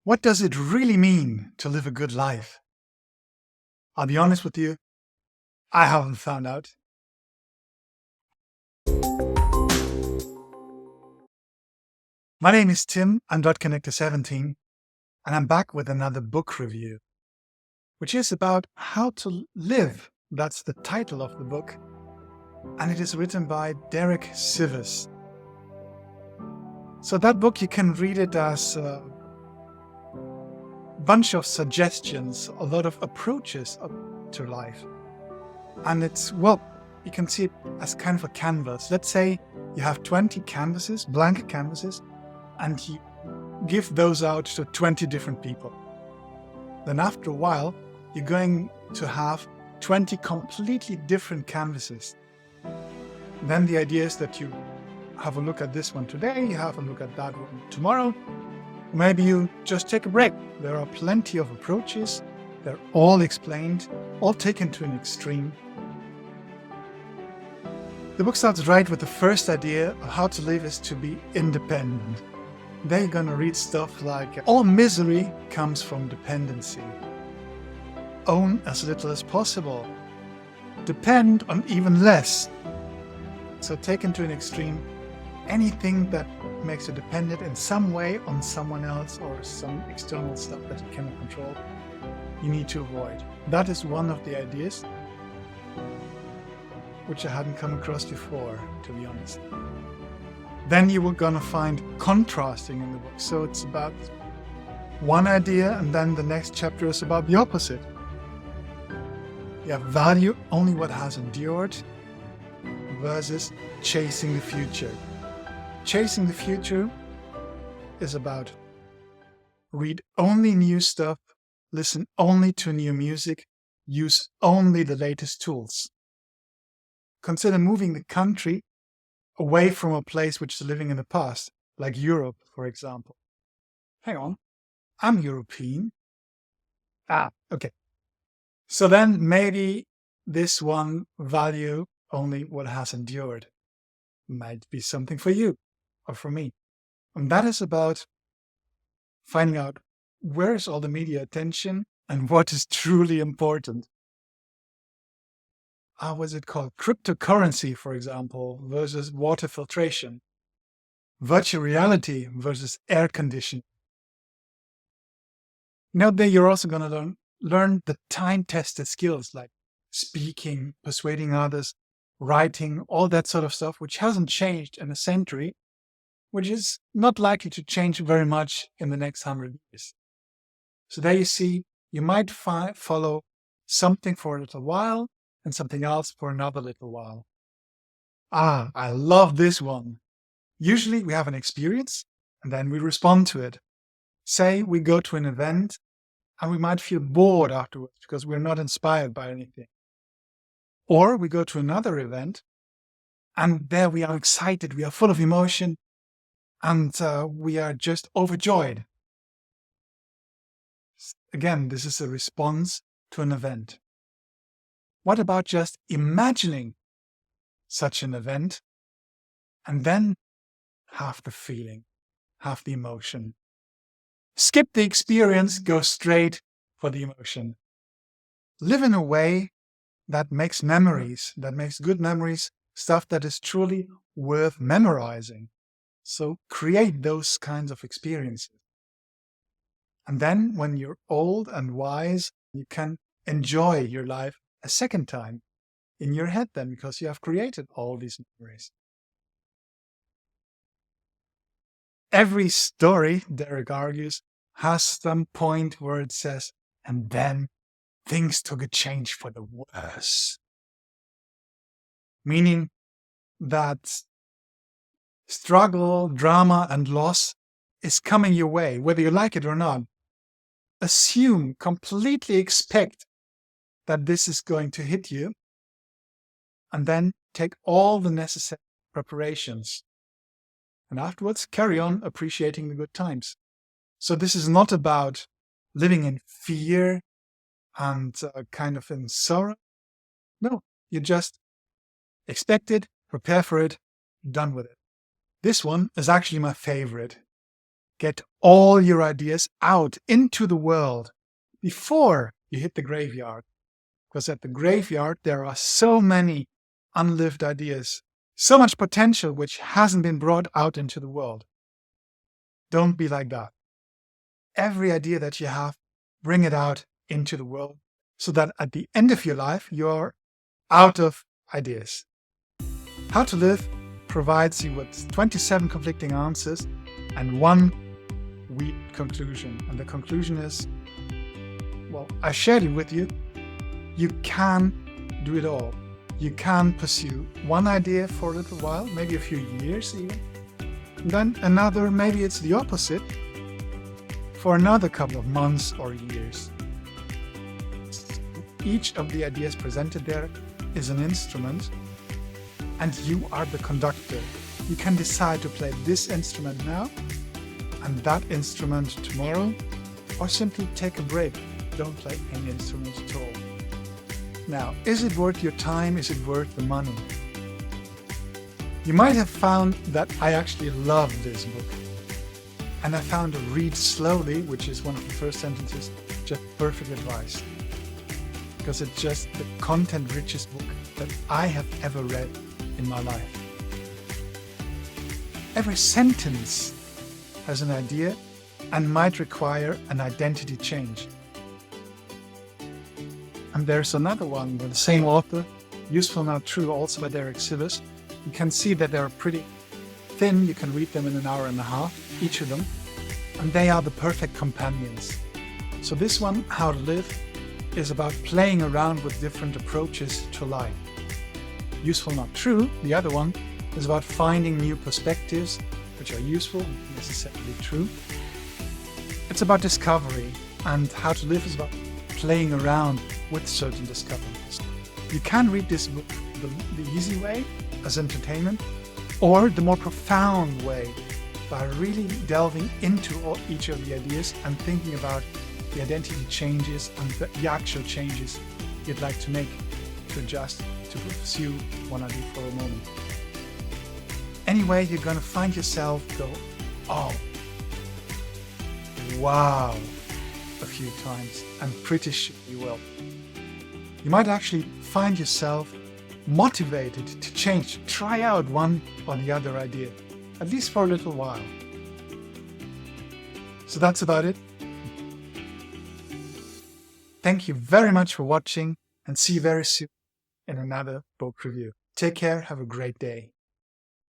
What does it really mean to live a good life? I'll be honest with you, I haven't found out. My name is Tim, I'm .connector17, and I'm back with another book review, which is about how to live. That's the title of the book, and it is written by Derek Sivers. So that book, you can read it as a bunch of suggestions, a lot of approaches to life. And it's, well, you can see it as kind of a canvas. Let's say you have 20 canvases, blank canvases, and you give those out to 20 different people. Then after a while, you're going to have 20 completely different canvases. Then the idea is that you have a look at this one today, you have a look at that one tomorrow. Maybe you just take a break. There are plenty of approaches. They're all explained, all taken to an extreme. The book starts right with the first idea of how to live is to be independent. Then you're going to read stuff like, all misery comes from dependency. Own as little as possible. Depend on even less. So taken to an extreme, anything that makes you dependent in some way on someone else or some external stuff that you cannot control, you need to avoid. That is one of the ideas which I hadn't come across before, to be honest. Then you were gonna find contrasting in the book. So it's about one idea, and then the next chapter is about the opposite. You have value only what has endured versus chasing the future. Chasing the future is about read only new stuff, listen only to new music, use only the latest tools. Consider moving the country away from a place which is living in the past, like Europe, for example. Hang on, I'm European. Okay. So then maybe this one value only what has endured might be something for you or for me. And that is about finding out where is all the media attention and what is truly important. What's it called? Cryptocurrency, for example, versus water filtration. Virtual reality versus air conditioning. Now there you're also going to learn the time-tested skills like speaking, persuading others, writing, all that sort of stuff, which hasn't changed in a century, which is not likely to change very much in the next 100 years. So there you see, you might follow something for a little while and something else for another little while. I love this one. Usually we have an experience and then we respond to it. Say we go to an event and we might feel bored afterwards because we're not inspired by anything. Or we go to another event and there we are excited, we are full of emotion, and we are just overjoyed. Again, this is a response to an event. What about just imagining such an event and then have the feeling, have the emotion? Skip the experience, go straight for the emotion. Live in a way that makes memories, that makes good memories, stuff that is truly worth memorizing. So create those kinds of experiences. And then when you're old and wise, you can enjoy your life a second time in your head then, because you have created all these memories. Every story, Derek argues, has some point where it says, and then things took a change for the worse. Meaning that struggle, drama, and loss is coming your way, whether you like it or not. Assume, completely expect that this is going to hit you, and then take all the necessary preparations. And afterwards, carry on appreciating the good times. So this is not about living in fear and kind of in sorrow. No, you just expect it, prepare for it, done with it. This one is actually my favorite. Get all your ideas out into the world before you hit the graveyard. Because at the graveyard, there are so many unlived ideas, so much potential which hasn't been brought out into the world. Don't be like that. Every idea that you have, bring it out into the world so that at the end of your life, you're out of ideas. How to Live provides you with 27 conflicting answers and one weak conclusion. And the conclusion is, well, I shared it with you. You can do it all. You can pursue one idea for a little while, maybe a few years even. And then another, maybe it's the opposite, for another couple of months or years. Each of the ideas presented there is an instrument, and you are the conductor. You can decide to play this instrument now and that instrument tomorrow, or simply take a break. Don't play any instrument at all. Now, is it worth your time? Is it worth the money? You might have found that I actually love this book. And I found read slowly, which is one of the first sentences, just perfect advice. Because it's just the content-richest book that I have ever read in my life. Every sentence has an idea and might require an identity change. And there's another one by the same author, Useful Not True, also by Derek Sivers. You can see that they're pretty thin. You can read them in an hour and a half, each of them. And they are the perfect companions. So this one, How to Live, is about playing around with different approaches to life. Useful Not True, the other one, is about finding new perspectives which are useful and necessarily true. It's about discovery, and How to Live is about playing around with certain discoveries. You can read this book the easy way, as entertainment, or the more profound way, by really delving into each of the ideas and thinking about the identity changes and the actual changes you'd like to make, to adjust, to pursue one idea for a moment. Anyway, you're going to find yourself go, oh, wow, a few times. I'm pretty sure you will. You might actually find yourself motivated to change, to try out one or the other idea, at least for a little while. So that's about it. Thank you very much for watching, and see you very soon in another book review. Take care, have a great day.